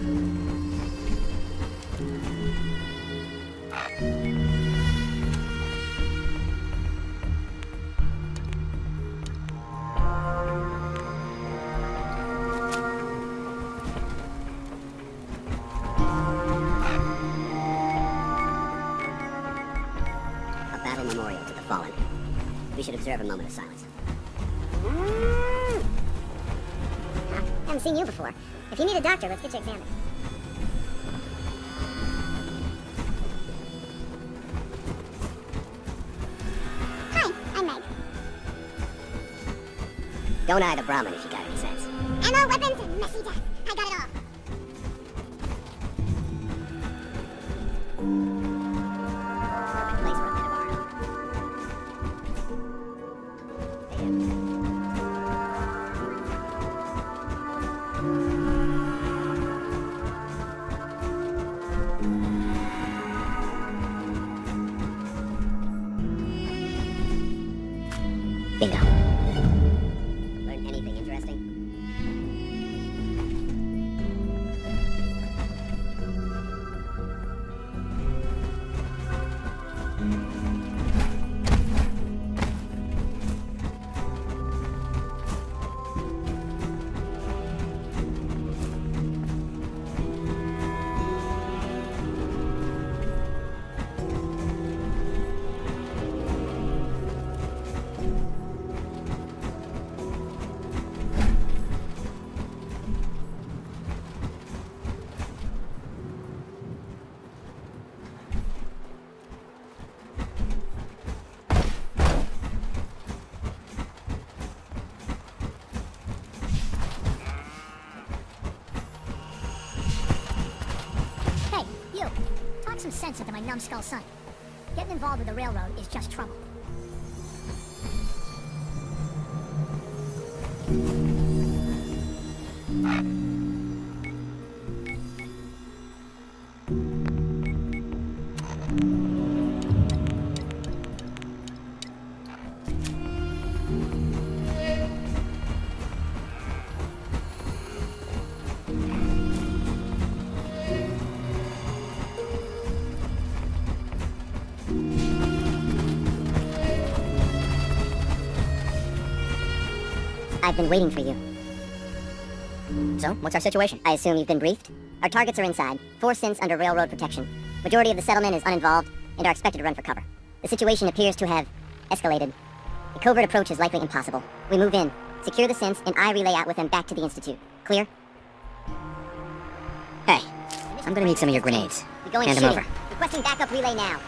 Battle memorial to the fallen. We should observe a moment of silence. I haven't seen you before. If you need a doctor, let's get you examined. Hi, I'm Meg. Don't eye the Brahmin if you got any sense. Ammo, weapons, and messy death. I got it all. Perfect place for a bit of art. Hey, Bingo. Learn anything interesting? Hey, you. Talk some sense into my numbskull son. Getting involved with the railroad is just trouble. I've been waiting for you. So, what's our situation? I assume you've been briefed? Our targets are inside, 4 synths under railroad protection. Majority of the settlement is uninvolved and are expected to run for cover. The situation appears to have escalated. A covert approach is likely impossible. We move in, secure the synths, and I relay out with them back to the Institute. Clear? Hey, I'm gonna need some of your grenades. Hand them over. Requesting backup relay now.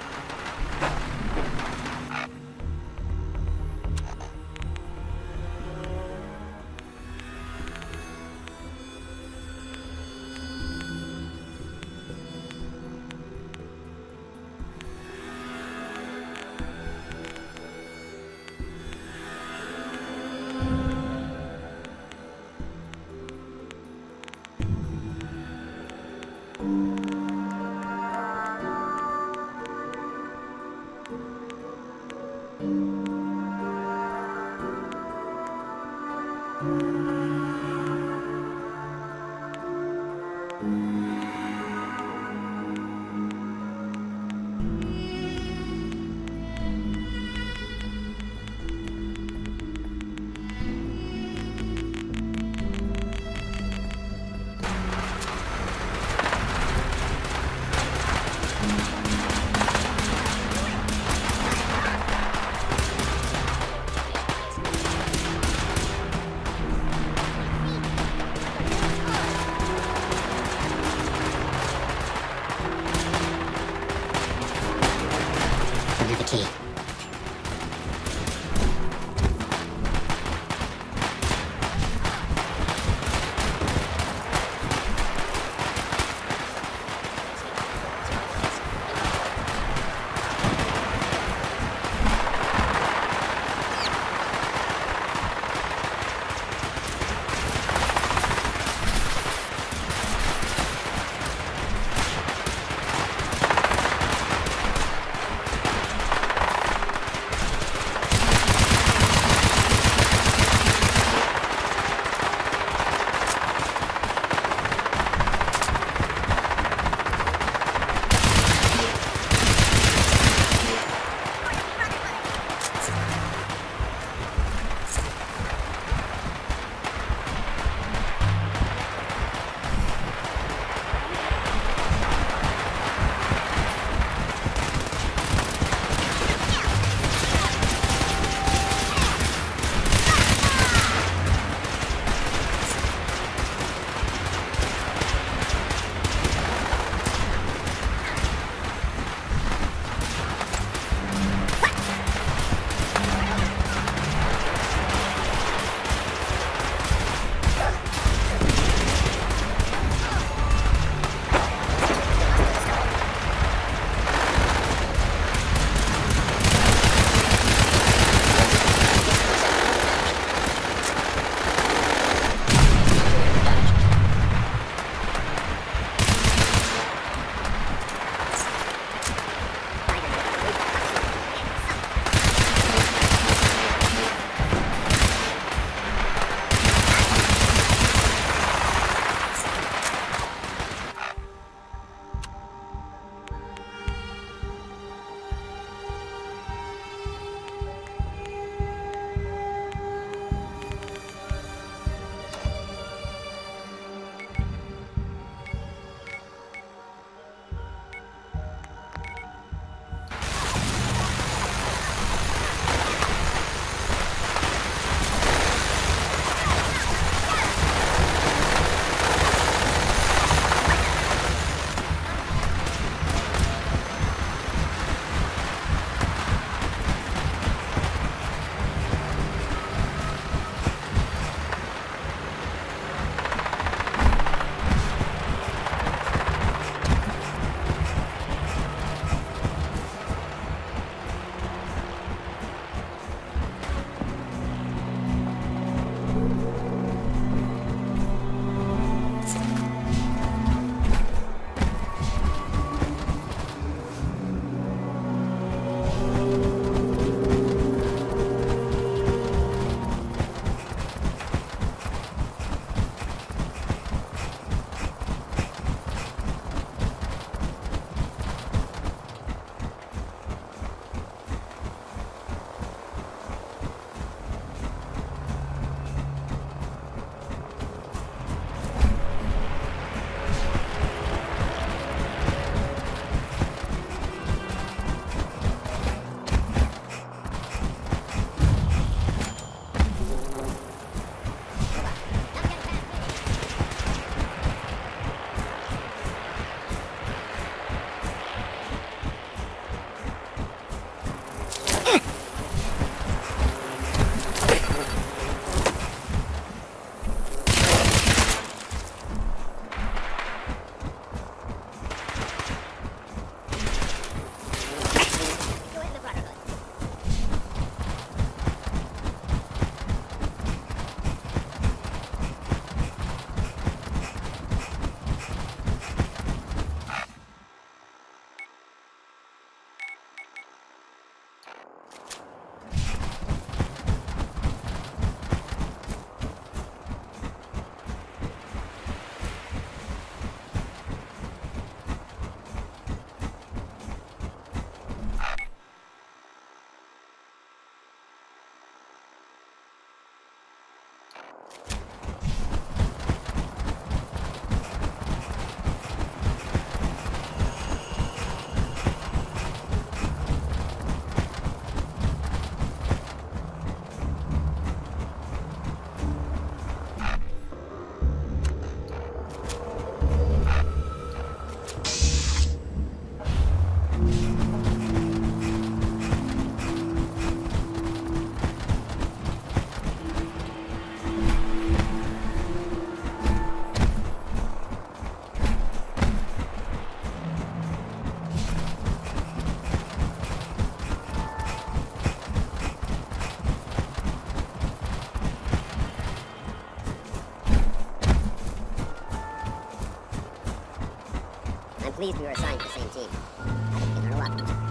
pleased we were assigned to the same team. I think we can learn a lot from each other.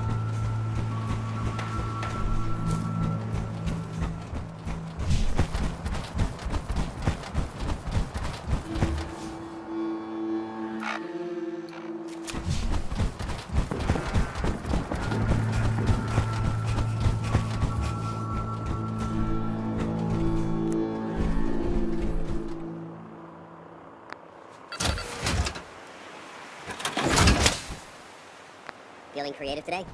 Feeling creative today?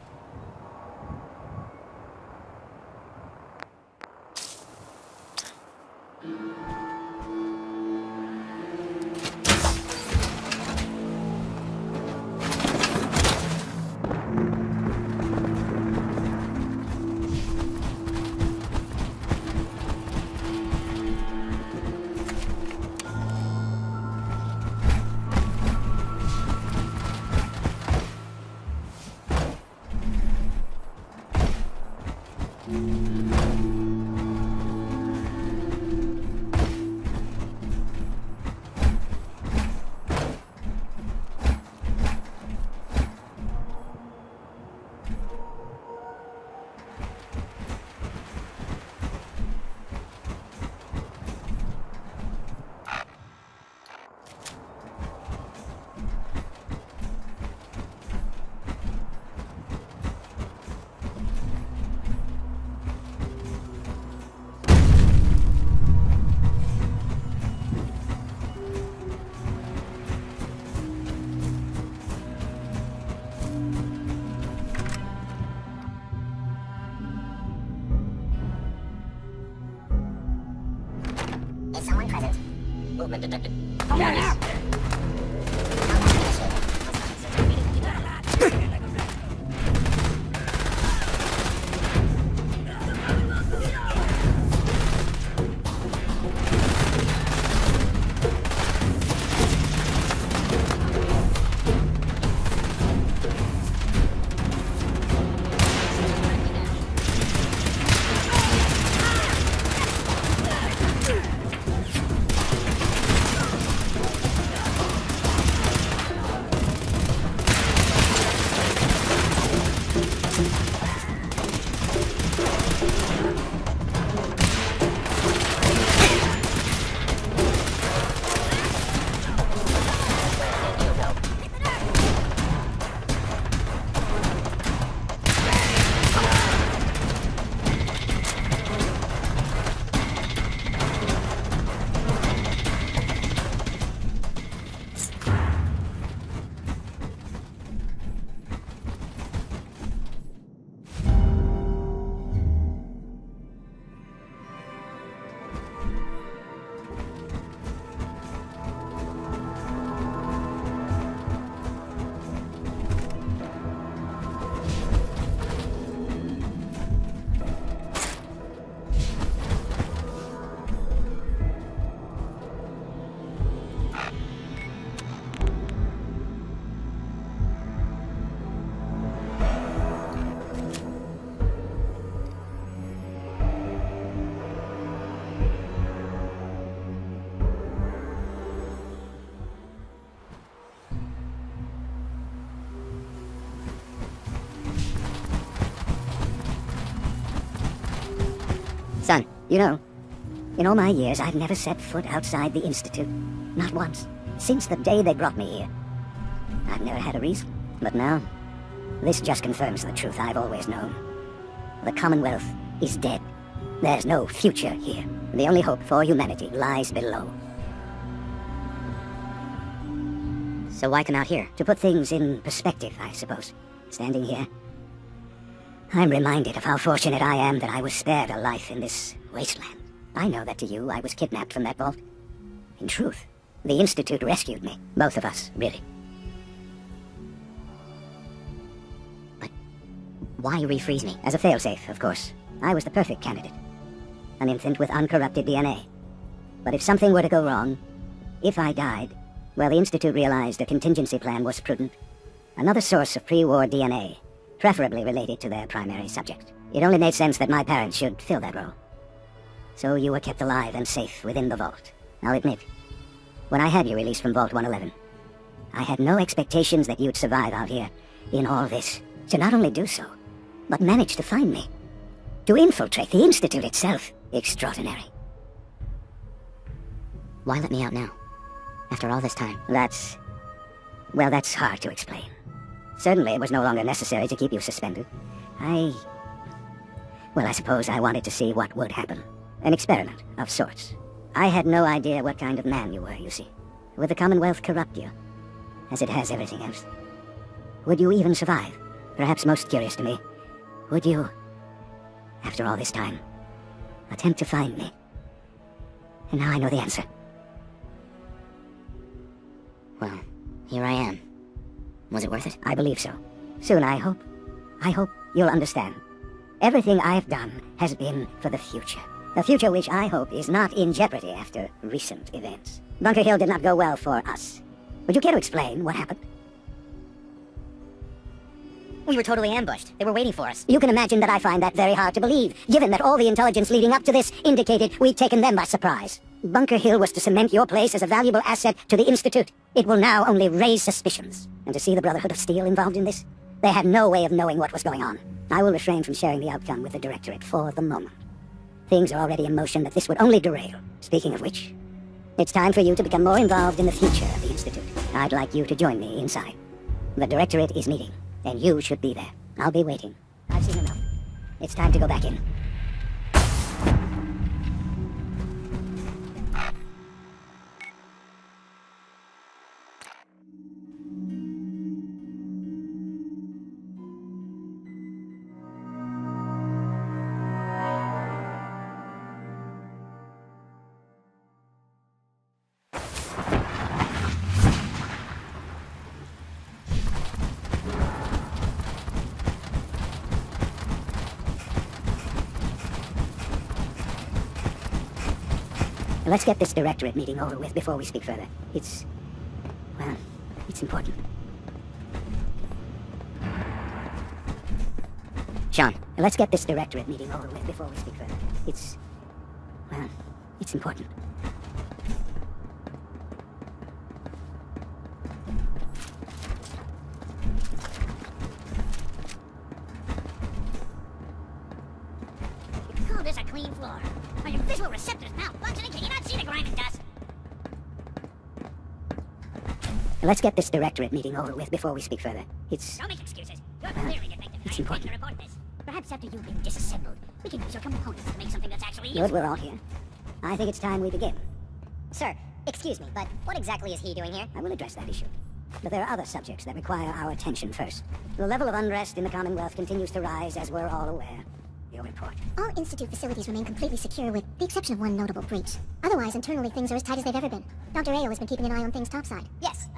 Is someone present? Movement detected. Come on now! Son, you know, in all my years, I've never set foot outside the Institute. Not once. Since the day they brought me here. I've never had a reason. But now, this just confirms the truth I've always known. The Commonwealth is dead. There's no future here. The only hope for humanity lies below. So why come out here? To put things in perspective, I suppose. Standing here, I'm reminded of how fortunate I am that I was spared a life in this wasteland. I know that to you, I was kidnapped from that vault. In truth, the Institute rescued me. Both of us, really. But why refreeze me? As a failsafe, of course. I was the perfect candidate. An infant with uncorrupted DNA. But if something were to go wrong, if I died, well, the Institute realized a contingency plan was prudent. Another source of pre-war DNA, preferably related to their primary subject. It only made sense that my parents should fill that role. So you were kept alive and safe within the vault. I'll admit, when I had you released from Vault 111, I had no expectations that you'd survive out here in all this. To not only do so, but manage to find me. To infiltrate the Institute itself. Extraordinary. Why let me out now? After all this time? That's hard to explain. Certainly it was no longer necessary to keep you suspended. I suppose I wanted to see what would happen. An experiment of sorts. I had no idea what kind of man you were, you see. Would the Commonwealth corrupt you, as it has everything else? Would you even survive? Perhaps most curious to me, would you, after all this time, attempt to find me? And now I know the answer. Well, here I am. Was it worth it? I believe so. Soon, I hope. I hope you'll understand. Everything I've done has been for the future. A future which I hope is not in jeopardy after recent events. Bunker Hill did not go well for us. Would you care to explain what happened? We were totally ambushed. They were waiting for us. You can imagine that I find that very hard to believe, given that all the intelligence leading up to this indicated we'd taken them by surprise. Bunker Hill was to cement your place as a valuable asset to the Institute. It will now only raise suspicions. And to see the Brotherhood of Steel involved in this, they had no way of knowing what was going on. I will refrain from sharing the outcome with the Directorate for the moment. Things are already in motion that this would only derail. Speaking of which, it's time for you to become more involved in the future of the Institute. I'd like you to join me inside. The Directorate is meeting, and you should be there. I'll be waiting. I've seen enough. It's time to go back in. Let's get this Directorate meeting over with before we speak further. It's important. Sean. Let's get this Directorate meeting over with before we speak further. It's important. You call this a clean floor? Are your visual receptors malfunctioning? Can you not see the grime and dust? Let's get this Directorate meeting over with before we speak further. Don't make excuses. You're clearly defective. It's important. To report this. Perhaps after you've been disassembled, we can use your components to make something that's actually Good, useful. we're all here. I think it's time we begin. Sir, excuse me, but what exactly is he doing here? I will address that issue. But there are other subjects that require our attention first. The level of unrest in the Commonwealth continues to rise, as we're all aware. Your report. All Institute facilities remain completely secure with the exception of one notable breach. Otherwise, internally, things are as tight as they've ever been. Dr. Ayo has been keeping an eye on things topside. Yes,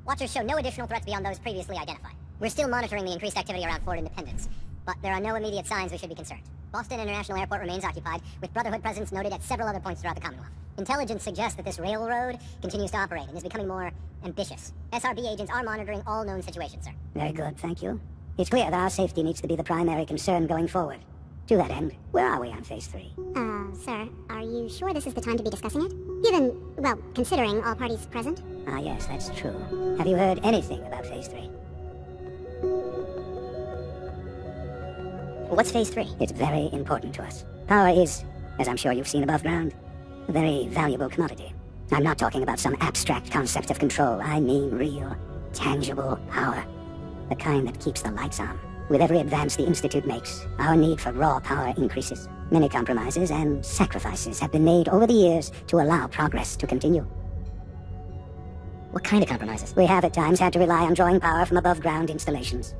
Watchers show no additional threats beyond those previously identified. We're still monitoring the increased activity around Fort Independence, but there are no immediate signs we should be concerned. Boston International Airport remains occupied, with Brotherhood presence noted at several other points throughout the Commonwealth. Intelligence suggests that this railroad continues to operate and is becoming more ambitious. SRB agents are monitoring all known situations, sir. Very good, thank you. It's clear that our safety needs to be the primary concern going forward. To that end, where are we on Phase 3? Sir, are you sure this is the time to be discussing it? Given, well, considering all parties present? Ah, yes, that's true. Have you heard anything about Phase 3? What's Phase 3? It's very important to us. Power is, as I'm sure you've seen above ground, a very valuable commodity. I'm not talking about some abstract concept of control. I mean real, tangible power. The kind that keeps the lights on. With every advance the Institute makes, our need for raw power increases. Many compromises and sacrifices have been made over the years to allow progress to continue. What kind of compromises? We have at times had to rely on drawing power from above-ground installations.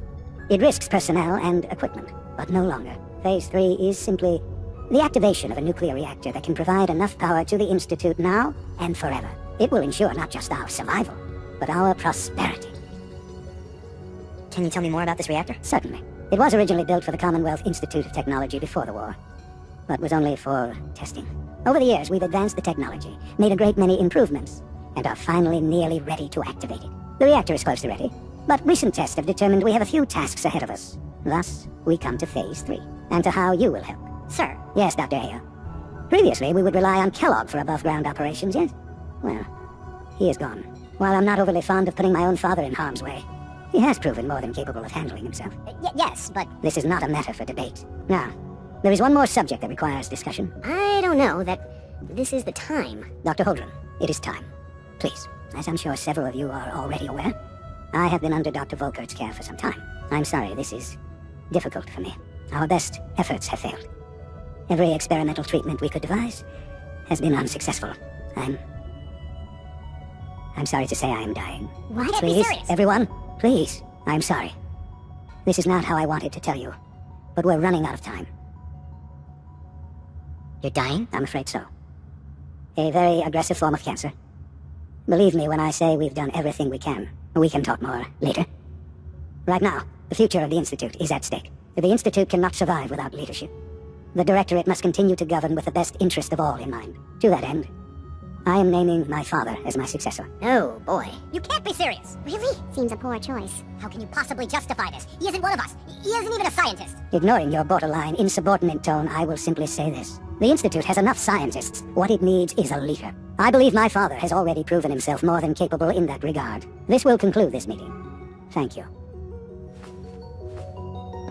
It risks personnel and equipment, but no longer. Phase 3 is simply the activation of a nuclear reactor that can provide enough power to the Institute now and forever. It will ensure not just our survival, but our prosperity. Can you tell me more about this reactor? Certainly. It was originally built for the Commonwealth Institute of Technology before the war, but was only for testing. Over the years, we've advanced the technology, made a great many improvements, and are finally nearly ready to activate it. The reactor is close to ready, but recent tests have determined we have a few tasks ahead of us. Thus, we come to Phase 3, and to how you will help. Sir. Yes, Dr. Ayo. Previously, we would rely on Kellogg for above-ground operations, yes? Well, he is gone. While I'm not overly fond of putting my own father in harm's way, he has proven more than capable of handling himself. Yes, but This is not a matter for debate. Now, there is one more subject that requires discussion. I don't know that this is the time. Dr. Holdren, it is time. Please, as I'm sure several of you are already aware, I have been under Dr. Volkert's care for some time. I'm sorry, this is difficult for me. Our best efforts have failed. Every experimental treatment we could devise has been unsuccessful. I'm sorry to say I am dying. What? Can't be Please, serious. everyone, please, I'm sorry. This is not how I wanted to tell you, but we're running out of time. You're dying? I'm afraid so. A very aggressive form of cancer. Believe me when I say we've done everything we can. We can talk more later. Right now, the future of the Institute is at stake. The Institute cannot survive without leadership. The Directorate must continue to govern with the best interest of all in mind. To that end, I am naming my father as my successor. Oh, boy. You can't be serious. Really? Seems a poor choice. How can you possibly justify this? He isn't one of us. He isn't even a scientist. Ignoring your borderline, insubordinate tone, I will simply say this. The Institute has enough scientists. What it needs is a leader. I believe my father has already proven himself more than capable in that regard. This will conclude this meeting. Thank you.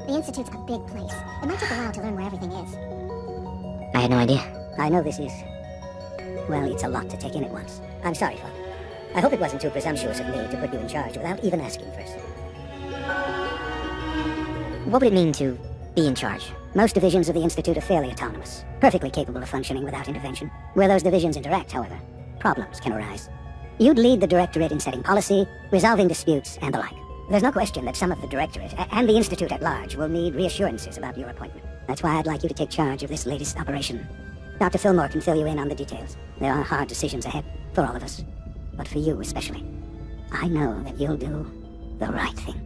The Institute's a big place. It might take a while to learn where everything is. I had no idea. I know this is... well, it's a lot to take in at once. I'm sorry, Father. I hope it wasn't too presumptuous of me to put you in charge without even asking first. What would it mean to be in charge? Most divisions of the Institute are fairly autonomous, perfectly capable of functioning without intervention. Where those divisions interact, however, problems can arise. You'd lead the Directorate in setting policy, resolving disputes, and the like. There's no question that some of the Directorate, and the Institute at large, will need reassurances about your appointment. That's why I'd like you to take charge of this latest operation. Dr. Fillmore can fill you in on the details. There are hard decisions ahead, for all of us. But for you especially. I know that you'll do the right thing.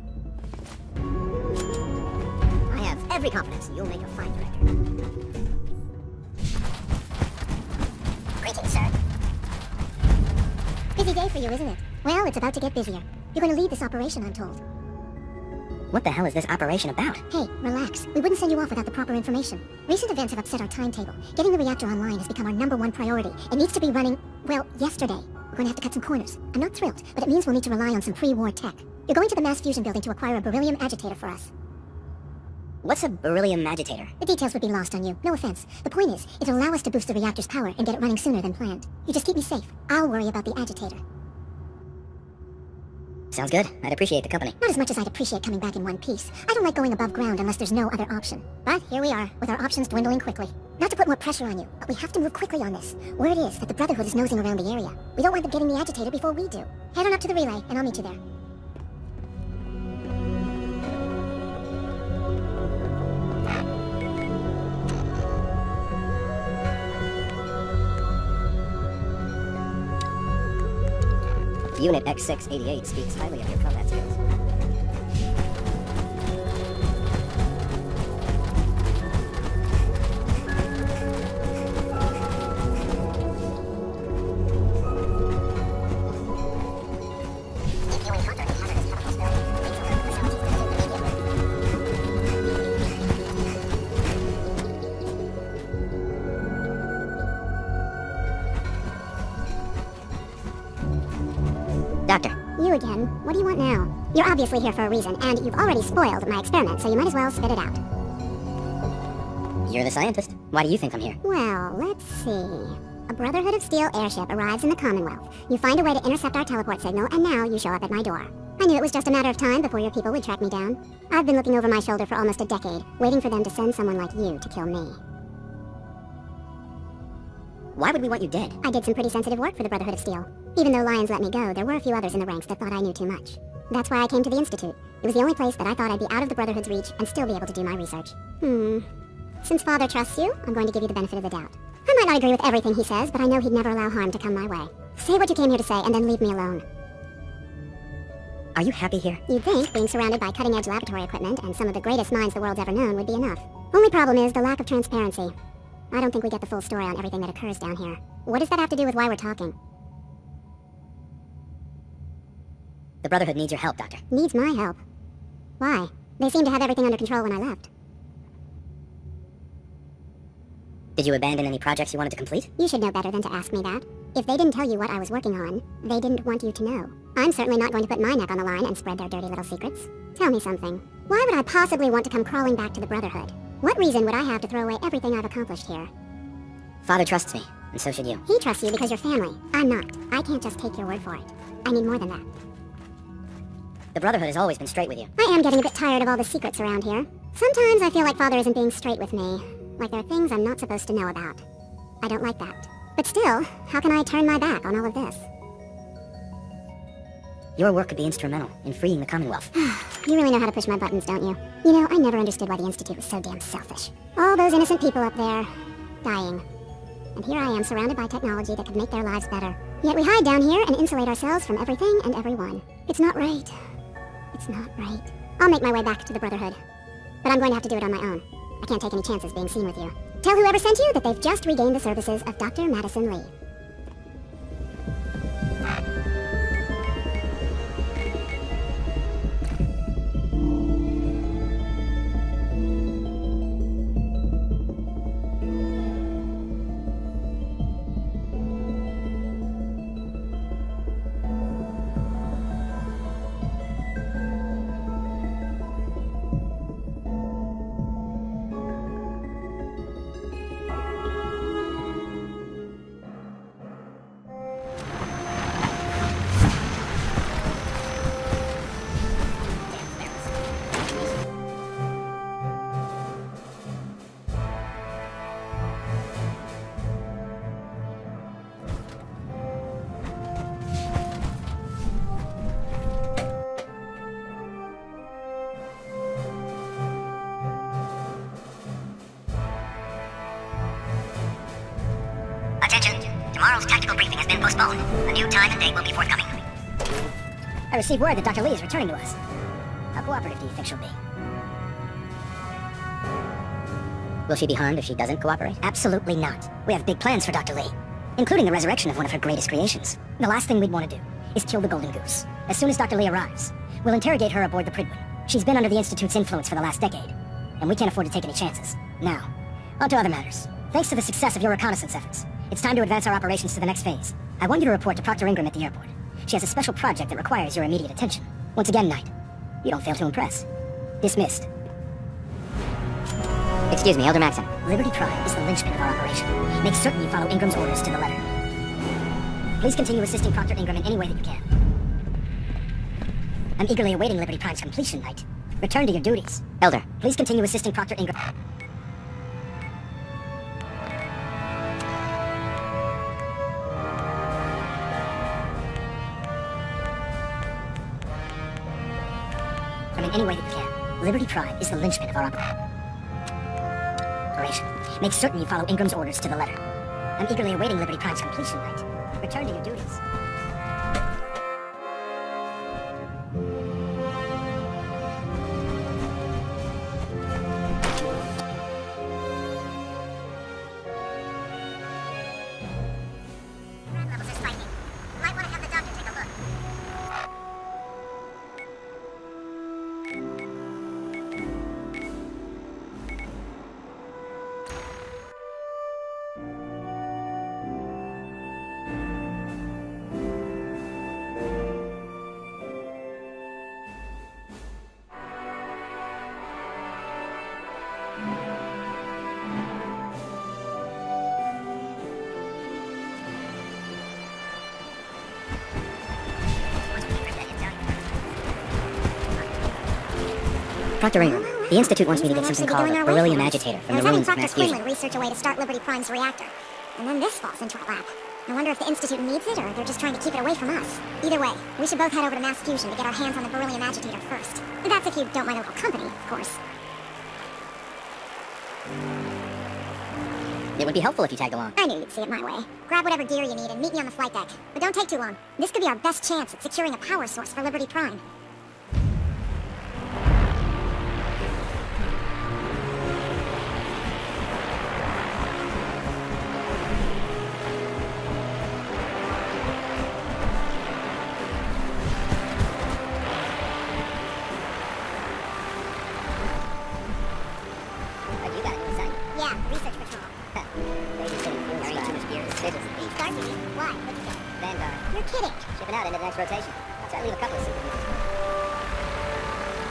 I have every confidence that you'll make a fine director. Greetings, sir. Busy day for you, isn't it? Well, it's about to get busier. You're going to lead this operation, I'm told. What the hell is this operation about? Hey, relax. We wouldn't send you off without the proper information. Recent events have upset our timetable. Getting the reactor online has become our #1 priority. It needs to be running, well, yesterday. We're going to have to cut some corners. I'm not thrilled, but it means we'll need to rely on some pre-war tech. You're going to the mass fusion building to acquire a beryllium agitator for us. What's a beryllium agitator? The details would be lost on you. No offense. The point is, it'll allow us to boost the reactor's power and get it running sooner than planned. You just keep me safe. I'll worry about the agitator. Sounds good. I'd appreciate the company. Not as much as I'd appreciate coming back in one piece. I don't like going above ground unless there's no other option. But here we are, with our options dwindling quickly. Not to put more pressure on you, but we have to move quickly on this. Word is that the Brotherhood is nosing around the area. We don't want them getting the agitator before we do. Head on up to the relay, and I'll meet you there. Unit X688 speaks highly of your combat skills. If you encounter any hazardous chemical spill, please alert the facilities division immediately. Doctor, You again. What do you want now? You're obviously here for a reason, and you've already spoiled my experiment, so you might as well spit it out. you're the scientist. Why do you think I'm here? Well, let's see. A Brotherhood of Steel airship arrives in the Commonwealth. You find a way to intercept our teleport signal, and now you show up at my door. I knew it was just a matter of time before your people would track me down. I've been looking over my shoulder for almost a decade, waiting for them to send someone like you to kill me. Why would we want you dead? I did some pretty sensitive work for the Brotherhood of Steel. Even though Lions let me go, there were a few others in the ranks that thought I knew too much. That's why I came to the Institute. It was the only place that I thought I'd be out of the Brotherhood's reach and still be able to do my research. Since Father trusts you, I'm going to give you the benefit of the doubt. I might not agree with everything he says, but I know he'd never allow harm to come my way. Say what you came here to say, and then leave me alone. Are you happy here? You'd think being surrounded by cutting-edge laboratory equipment and some of the greatest minds the world's ever known would be enough. Only problem is the lack of transparency. I don't think we get the full story on everything that occurs down here. What does that have to do with why we're talking? The Brotherhood needs your help, Doctor. Needs my help. Why? They seemed to have everything under control when I left. Did you abandon any projects you wanted to complete? You should know better than to ask me that. If they didn't tell you what I was working on, they didn't want you to know. I'm certainly not going to put my neck on the line and spread their dirty little secrets. Tell me something. Why would I possibly want to come crawling back to the Brotherhood? What reason would I have to throw away everything I've accomplished here? Father trusts me, and so should you. He trusts you because you're family. I'm not. I can't just take your word for it. I need more than that. The Brotherhood has always been straight with you. I am getting a bit tired of all the secrets around here. Sometimes I feel like Father isn't being straight with me. Like there are things I'm not supposed to know about. I don't like that. But still, how can I turn my back on all of this? Your work could be instrumental in freeing the Commonwealth. You really know how to push my buttons, don't you? You know, I never understood why the Institute was so damn selfish. All those innocent people up there, dying. And here I am surrounded by technology that could make their lives better. Yet we hide down here and insulate ourselves from everything and everyone. It's not right. It's not right. I'll make my way back to the Brotherhood. But I'm going to have to do it on my own. I can't take any chances being seen with you. Tell whoever sent you that they've just regained the services of Dr. Madison Lee. Attention! Tomorrow's tactical briefing has been postponed. A new time and date will be forthcoming. I received word that Dr. Lee is returning to us. How cooperative do you think she'll be? Will she be harmed if she doesn't cooperate? Absolutely not. We have big plans for Dr. Lee, including the resurrection of one of her greatest creations. The last thing we'd want to do is kill the Golden Goose. As soon as Dr. Lee arrives, we'll interrogate her aboard the Pridwin. She's been under the Institute's influence for the last decade, and we can't afford to take any chances. Now, on to other matters. Thanks to the success of your reconnaissance efforts, it's time to advance our operations to the next phase. I want you to report to Proctor Ingram at the airport. She has a special project that requires your immediate attention. Once again, Knight, you don't fail to impress. Dismissed. Excuse me, Elder Maxon. Liberty Prime is the linchpin of our operation. Make certain you follow Ingram's orders to the letter. Please continue assisting Proctor Ingram in any way that you can. I'm eagerly awaiting Liberty Prime's completion, Knight. Return to your duties. Elder. Please continue assisting Proctor Ingram. In any way that you can. Liberty Prime is the linchpin of our operation. Make certain you follow Ingram's orders to the letter. I'm eagerly awaiting Liberty Prime's completion, Knight. Return to your duties. Threat levels are spiking. Might want to have the doctor take a look. Dr. Ingram, the Institute wants me to get something called a beryllium agitator from the ruins of mass fusion. Research a way to start Liberty Prime's reactor. And then this falls into our lap. I wonder if the Institute needs it, or they're just trying to keep it away from us. Either way, we should both head over to mass fusion to get our hands on the beryllium agitator first. That's if you don't mind a little company, of course. It would be helpful if you tagged along. I knew you'd see it my way. Grab whatever gear you need and meet me on the flight deck. But don't take too long. This could be our best chance at securing a power source for Liberty Prime. What you gotta do is Yeah, research patrol. They just didn't carrying too much gear. They just Sorry, Jimmy. Why? What'd you say? Vanguard. You're kidding. Shipping out into the next rotation. I'll try to leave a couple of super units.